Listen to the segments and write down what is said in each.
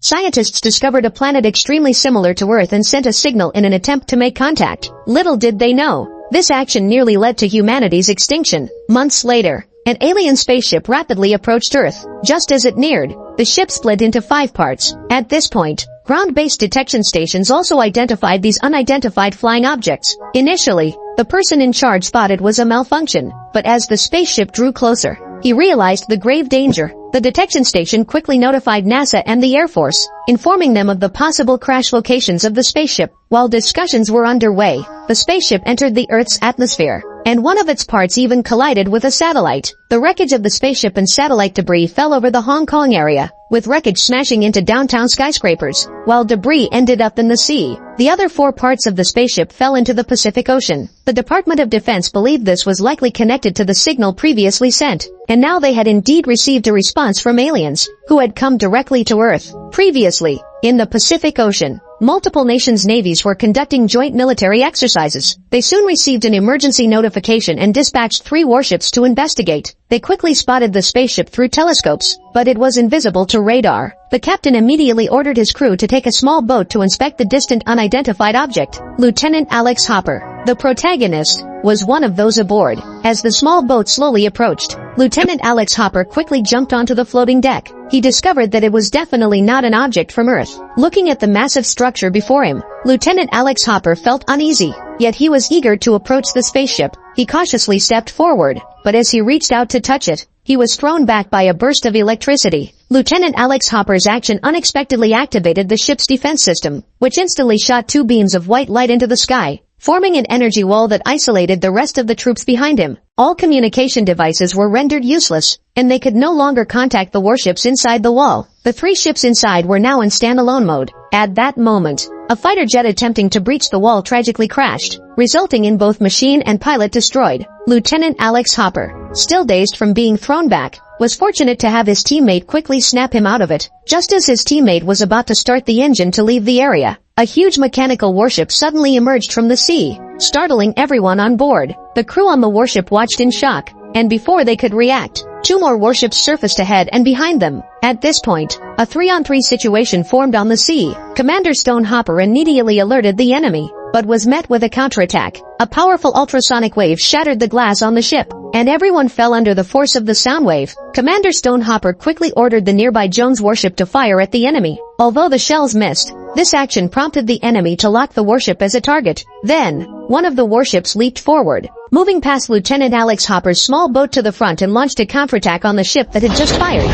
scientists discovered a planet extremely similar to Earth and sent a signal in an attempt to make contact. Little did they know, this action nearly led to humanity's extinction. Months later, an alien spaceship rapidly approached Earth. Just as it neared, the ship split into 5 parts. At this point, ground-based detection stations also identified these unidentified flying objects. Initially, the person in charge thought it was a malfunction, but as the spaceship drew closer, he realized the grave danger. The detection station quickly notified NASA and the Air Force, informing them of the possible crash locations of the spaceship. While discussions were underway, the spaceship entered the Earth's atmosphere, and one of its parts even collided with a satellite. The wreckage of the spaceship and satellite debris fell over the Hong Kong area, with wreckage smashing into downtown skyscrapers, while debris ended up in the sea. The other 4 parts of the spaceship fell into the Pacific Ocean. The Department of Defense believed this was likely connected to the signal previously sent, and now they had indeed received a response from aliens, who had come directly to Earth. Previously, in the Pacific Ocean, multiple nations' navies were conducting joint military exercises. They soon received an emergency notification and dispatched 3 warships to investigate. They quickly spotted the spaceship through telescopes, but it was invisible to radar. The captain immediately ordered his crew to take a small boat to inspect the distant unidentified object. Lieutenant Alex Hopper, the protagonist, was one of those aboard. As the small boat slowly approached, Lieutenant Alex Hopper quickly jumped onto the floating deck. He discovered that it was definitely not an object from Earth. Looking at the massive structure before him, Lieutenant Alex Hopper felt uneasy, yet he was eager to approach the spaceship. He cautiously stepped forward, but as he reached out to touch it, he was thrown back by a burst of electricity. Lieutenant Alex Hopper's action unexpectedly activated the ship's defense system, which instantly shot 2 beams of white light into the sky, forming an energy wall that isolated the rest of the troops behind him. All communication devices were rendered useless, and they could no longer contact the warships inside the wall. The 3 ships inside were now in standalone mode. At that moment, a fighter jet attempting to breach the wall tragically crashed, resulting in both machine and pilot destroyed. Lieutenant Alex Hopper, still dazed from being thrown back, was fortunate to have his teammate quickly snap him out of it. Just as his teammate was about to start the engine to leave the area, a huge mechanical warship suddenly emerged from the sea, startling everyone on board. The crew on the warship watched in shock, and before they could react, 2 more warships surfaced ahead and behind them. At this point, a 3-on-3 situation formed on the sea. Commander Stone Hopper immediately alerted the enemy, but was met with a counterattack. A powerful ultrasonic wave shattered the glass on the ship, and everyone fell under the force of the sound wave. Commander Stone Hopper quickly ordered the nearby Jones warship to fire at the enemy. Although the shells missed, this action prompted the enemy to lock the warship as a target. Then, one of the warships leaped forward, moving past Lieutenant Alex Hopper's small boat to the front and launched a counterattack on the ship that had just fired.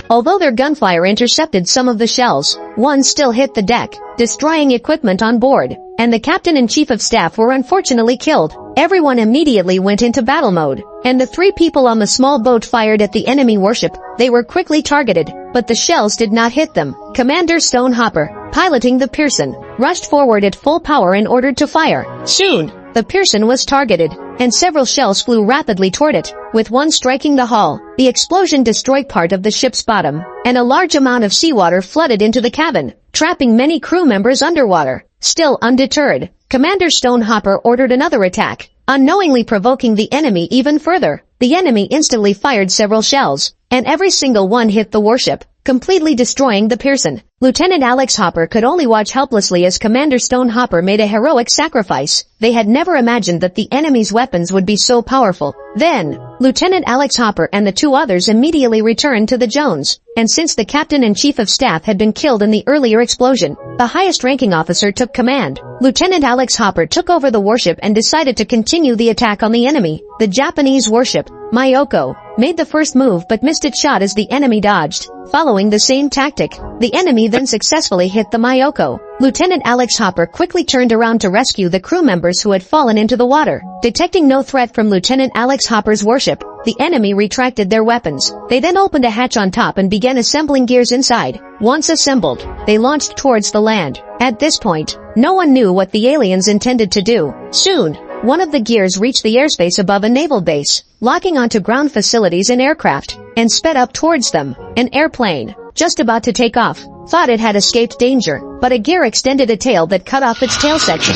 Although their gunfire intercepted some of the shells, one still hit the deck, destroying equipment on board, and the captain and chief of staff were unfortunately killed. Everyone immediately went into battle mode, and the 3 people on the small boat fired at the enemy warship. They were quickly targeted, but the shells did not hit them. Commander Stone Hopper, piloting the Pearson, rushed forward at full power in order to fire. Soon, the Pearson was targeted, and several shells flew rapidly toward it, with one striking the hull. The explosion destroyed part of the ship's bottom, and a large amount of seawater flooded into the cabin, trapping many crew members underwater. Still undeterred, Commander Stone Hopper ordered another attack, unknowingly provoking the enemy even further. The enemy instantly fired several shells, and every single one hit the warship, completely destroying the Pearson. Lieutenant Alex Hopper could only watch helplessly as Commander Stone Hopper made a heroic sacrifice. They had never imagined that the enemy's weapons would be so powerful. Then, Lieutenant Alex Hopper and the 2 others immediately returned to the Jones, and since the captain and chief of staff had been killed in the earlier explosion, the highest-ranking officer took command. Lieutenant Alex Hopper took over the warship and decided to continue the attack on the enemy. The Japanese warship, Myoko, made the first move but missed its shot as the enemy dodged. Following the same tactic, the enemy then successfully hit the Myoko. Lieutenant Alex Hopper quickly turned around to rescue the crew members who had fallen into the water. Detecting no threat from Lieutenant Alex Hopper's warship, the enemy retracted their weapons. They then opened a hatch on top and began assembling gears inside. Once assembled, they launched towards the land. At this point, no one knew what the aliens intended to do. Soon, one of the gears reached the airspace above a naval base, locking onto ground facilities and aircraft, and sped up towards them. An airplane, just about to take off, thought it had escaped danger, but a gear extended a tail that cut off its tail section.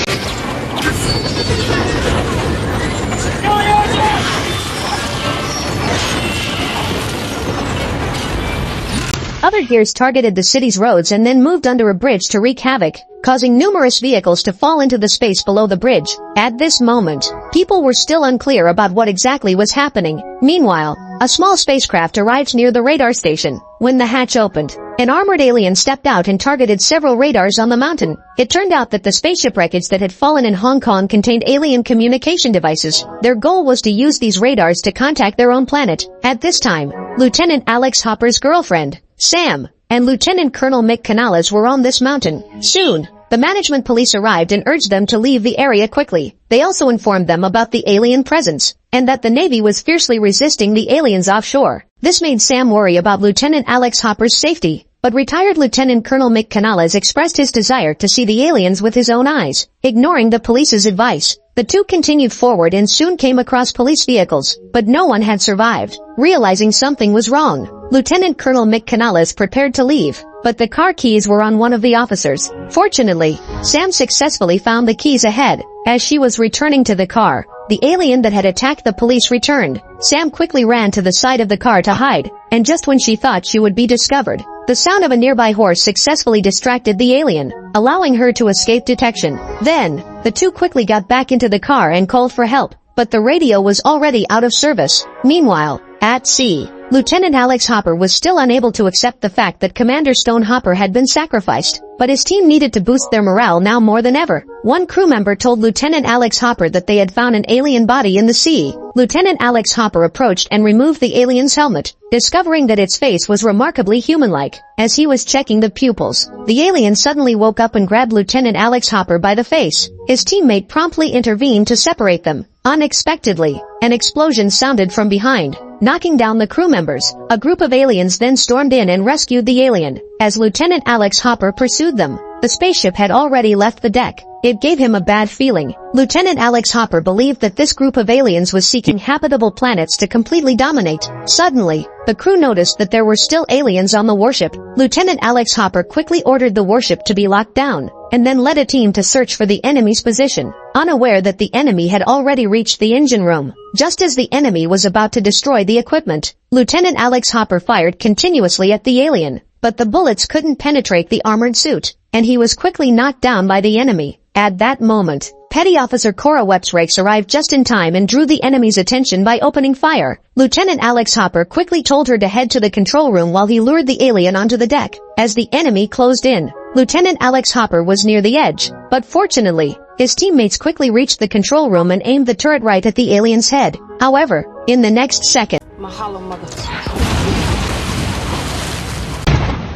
Other gears targeted the city's roads and then moved under a bridge to wreak havoc, causing numerous vehicles to fall into the space below the bridge. At this moment, people were still unclear about what exactly was happening. Meanwhile, a small spacecraft arrived near the radar station. When the hatch opened, an armored alien stepped out and targeted several radars on the mountain. It turned out that the spaceship wreckage that had fallen in Hong Kong contained alien communication devices. Their goal was to use these radars to contact their own planet. At this time, Lieutenant Alex Hopper's girlfriend, Sam, and Lieutenant Colonel Mick Canales were on this mountain. Soon, the management police arrived and urged them to leave the area quickly. They also informed them about the alien presence, and that the Navy was fiercely resisting the aliens offshore. This made Sam worry about Lieutenant Alex Hopper's safety, but retired Lieutenant Colonel Mick Canales expressed his desire to see the aliens with his own eyes. Ignoring the police's advice, the two continued forward and soon came across police vehicles, but no one had survived. Realizing something was wrong, Lieutenant Colonel Mick Canales prepared to leave, but the car keys were on one of the officers. Fortunately, Sam successfully found the keys ahead. As she was returning to the car, the alien that had attacked the police returned. Sam quickly ran to the side of the car to hide, and just when she thought she would be discovered, the sound of a nearby horse successfully distracted the alien, allowing her to escape detection. Then, the two quickly got back into the car and called for help, but the radio was already out of service. Meanwhile, at sea, Lieutenant Alex Hopper was still unable to accept the fact that Commander Stone Hopper had been sacrificed, but his team needed to boost their morale now more than ever. One crew member told Lieutenant Alex Hopper that they had found an alien body in the sea. Lieutenant Alex Hopper approached and removed the alien's helmet, discovering that its face was remarkably human-like. As he was checking the pupils, the alien suddenly woke up and grabbed Lieutenant Alex Hopper by the face. His teammate promptly intervened to separate them. Unexpectedly, an explosion sounded from behind, knocking down the crew members. A group of aliens then stormed in and rescued the alien. As Lieutenant Alex Hopper pursued them, the spaceship had already left the deck. It gave him a bad feeling. Lieutenant Alex Hopper believed that this group of aliens was seeking habitable planets to completely dominate. Suddenly, the crew noticed that there were still aliens on the warship. Lieutenant Alex Hopper quickly ordered the warship to be locked down, and then led a team to search for the enemy's position, unaware that the enemy had already reached the engine room. Just as the enemy was about to destroy the equipment, Lieutenant Alex Hopper fired continuously at the alien, but the bullets couldn't penetrate the armored suit, and he was quickly knocked down by the enemy. At that moment, Petty Officer Cora Wepsrakes arrived just in time and drew the enemy's attention by opening fire. Lieutenant Alex Hopper quickly told her to head to the control room while he lured the alien onto the deck. As the enemy closed in, Lieutenant Alex Hopper was near the edge, but fortunately, his teammates quickly reached the control room and aimed the turret right at the alien's head. However, in the next second, Mahalo,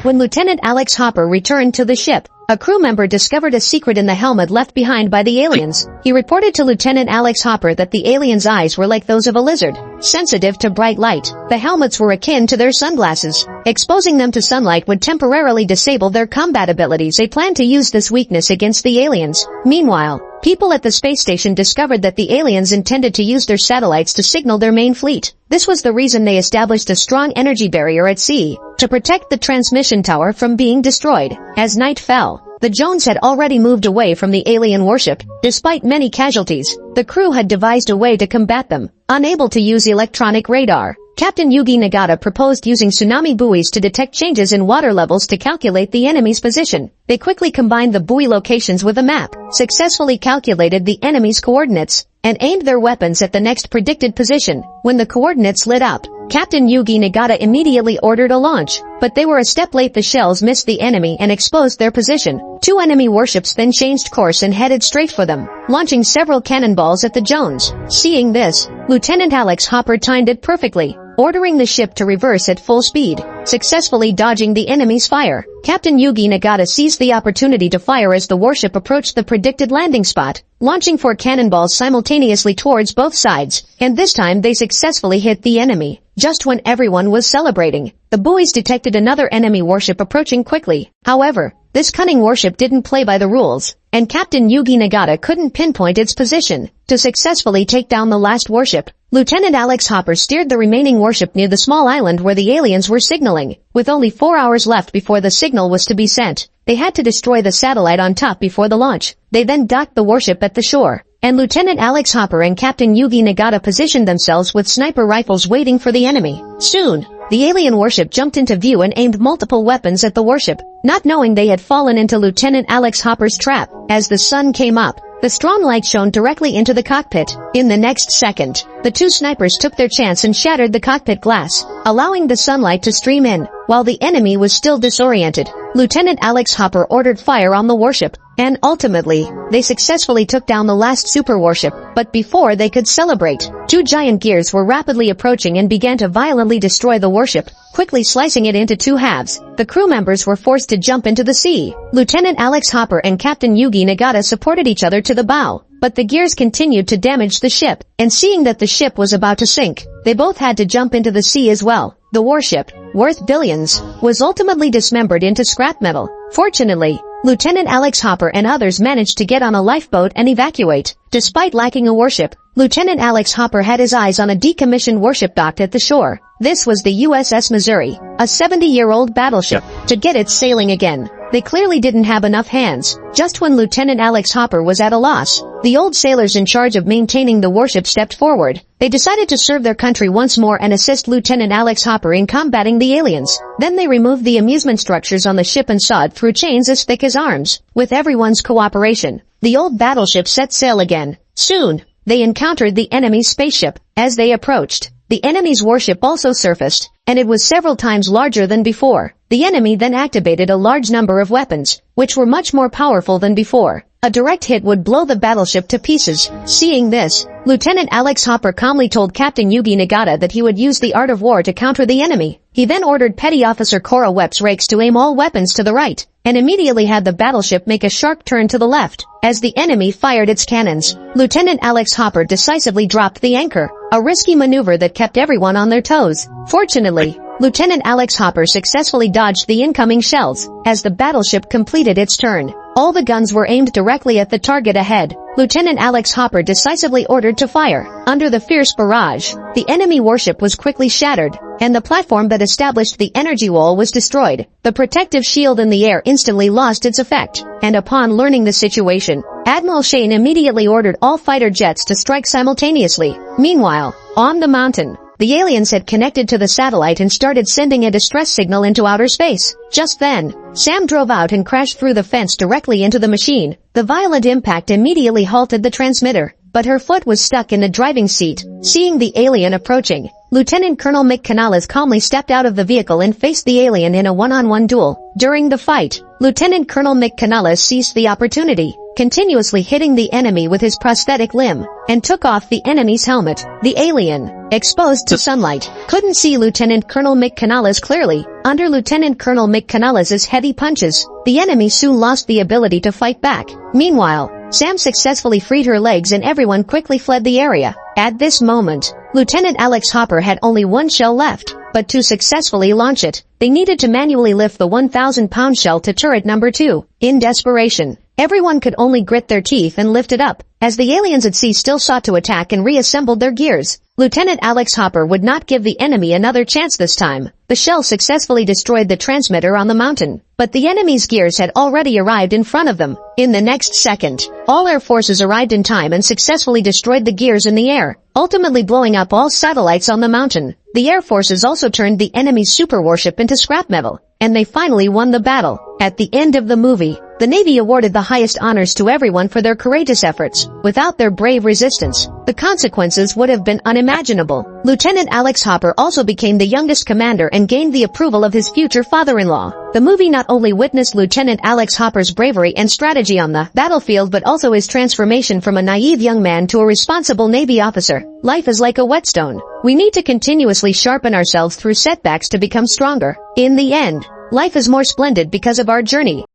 when Lieutenant Alex Hopper returned to the ship, a crew member discovered a secret in the helmet left behind by the aliens. He reported to Lieutenant Alex Hopper that the aliens' eyes were like those of a lizard, sensitive to bright light. The helmets were akin to their sunglasses. Exposing them to sunlight would temporarily disable their combat abilities. They planned to use this weakness against the aliens. Meanwhile, people at the space station discovered that the aliens intended to use their satellites to signal their main fleet. This was the reason they established a strong energy barrier at sea, to protect the transmission tower from being destroyed. As night fell, the Jones had already moved away from the alien warship. Despite many casualties, the crew had devised a way to combat them. Unable to use electronic radar, Captain Yugi Nagata proposed using tsunami buoys to detect changes in water levels to calculate the enemy's position. They quickly combined the buoy locations with a map, successfully calculated the enemy's coordinates, and aimed their weapons at the next predicted position. When the coordinates lit up, Captain Yugi Nagata immediately ordered a launch, but they were a step late. The shells missed the enemy and exposed their position. Two enemy warships then changed course and headed straight for them, launching several cannonballs at the Jones. Seeing this, Lieutenant Alex Hopper timed it perfectly, ordering the ship to reverse at full speed, successfully dodging the enemy's fire. Captain Yugi Nagata seized the opportunity to fire as the warship approached the predicted landing spot, launching 4 cannonballs simultaneously towards both sides, and this time they successfully hit the enemy. Just when everyone was celebrating, the buoys detected another enemy warship approaching quickly. However, this cunning warship didn't play by the rules, and Captain Yugi Nagata couldn't pinpoint its position. To successfully take down the last warship, Lieutenant Alex Hopper steered the remaining warship near the small island where the aliens were signaling. With only 4 hours left before the signal was to be sent, they had to destroy the satellite on top before the launch. They then docked the warship at the shore, and Lieutenant Alex Hopper and Captain Yugi Nagata positioned themselves with sniper rifles waiting for the enemy. Soon, the alien warship jumped into view and aimed multiple weapons at the warship, not knowing they had fallen into Lieutenant Alex Hopper's trap. As the sun came up, the strong light shone directly into the cockpit. In the next second, the two snipers took their chance and shattered the cockpit glass, allowing the sunlight to stream in. While the enemy was still disoriented, Lieutenant Alex Hopper ordered fire on the warship, and ultimately, they successfully took down the last super warship. But before they could celebrate, two giant gears were rapidly approaching and began to violently destroy the warship, quickly slicing it into two halves. The crew members were forced to jump into the sea. Lieutenant Alex Hopper and Captain Yugi Nagata supported each other to the bow, but the gears continued to damage the ship, and seeing that the ship was about to sink, they both had to jump into the sea as well. The warship, worth billions, was ultimately dismembered into scrap metal. Fortunately, Lieutenant Alex Hopper and others managed to get on a lifeboat and evacuate. Despite lacking a warship, Lieutenant Alex Hopper had his eyes on a decommissioned warship docked at the shore. This was the USS Missouri, a 70-year-old battleship. To get it sailing again, they clearly didn't have enough hands. Just when Lieutenant Alex Hopper was at a loss, the old sailors in charge of maintaining the warship stepped forward. They decided to serve their country once more and assist Lieutenant Alex Hopper in combating the aliens. Then they removed the amusement structures on the ship and sawed through chains as thick as arms. With everyone's cooperation, the old battleship set sail again. Soon, they encountered the enemy spaceship. As they approached, the enemy's warship also surfaced, and it was several times larger than before. The enemy then activated a large number of weapons, which were much more powerful than before. A direct hit would blow the battleship to pieces. Seeing this, Lieutenant Alex Hopper calmly told Captain Yugi Nagata that he would use the art of war to counter the enemy. He then ordered Petty Officer Cora Wepps Rakes to aim all weapons to the right, and immediately had the battleship make a sharp turn to the left. As the enemy fired its cannons, Lieutenant Alex Hopper decisively dropped the anchor, a risky maneuver that kept everyone on their toes. Fortunately, Lieutenant Alex Hopper successfully dodged the incoming shells. As the battleship completed its turn, all the guns were aimed directly at the target ahead. Lieutenant Alex Hopper decisively ordered to fire. Under the fierce barrage, the enemy warship was quickly shattered, and the platform that established the energy wall was destroyed. The protective shield in the air instantly lost its effect, and upon learning the situation, Admiral Shane immediately ordered all fighter jets to strike simultaneously. Meanwhile, on the mountain, the aliens had connected to the satellite and started sending a distress signal into outer space. Just then, Sam drove out and crashed through the fence directly into the machine. The violent impact immediately halted the transmitter, but her foot was stuck in the driving seat. Seeing the alien approaching, Lieutenant Colonel Mick Canales calmly stepped out of the vehicle and faced the alien in a one-on-one duel. During the fight, Lieutenant Colonel Mick Canales seized the opportunity, continuously hitting the enemy with his prosthetic limb, and took off the enemy's helmet. The alien, exposed to sunlight, couldn't see Lieutenant Colonel Mick Canales clearly. Under Lieutenant Colonel Mick Canales' heavy punches, the enemy soon lost the ability to fight back. Meanwhile, Sam successfully freed her legs and everyone quickly fled the area. At this moment, Lieutenant Alex Hopper had only one shell left, but to successfully launch it, they needed to manually lift the 1,000-pound shell to turret number 2. In desperation, everyone could only grit their teeth and lift it up. As the aliens at sea still sought to attack and reassembled their gears, Lieutenant Alex Hopper would not give the enemy another chance this time. The shell successfully destroyed the transmitter on the mountain, but the enemy's gears had already arrived in front of them. In the next second, all air forces arrived in time and successfully destroyed the gears in the air, ultimately blowing up all satellites on the mountain. The air forces also turned the enemy's super warship into scrap metal, and they finally won the battle. At the end of the movie, the Navy awarded the highest honors to everyone for their courageous efforts. Without their brave resistance, the consequences would have been unimaginable. Lieutenant Alex Hopper also became the youngest commander and gained the approval of his future father-in-law. The movie not only witnessed Lieutenant Alex Hopper's bravery and strategy on the battlefield but also his transformation from a naive young man to a responsible Navy officer. Life is like a whetstone. We need to continuously sharpen ourselves through setbacks to become stronger. In the end, life is more splendid because of our journey.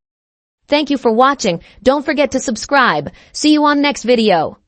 Thank you for watching. Don't forget to subscribe. See you on next video.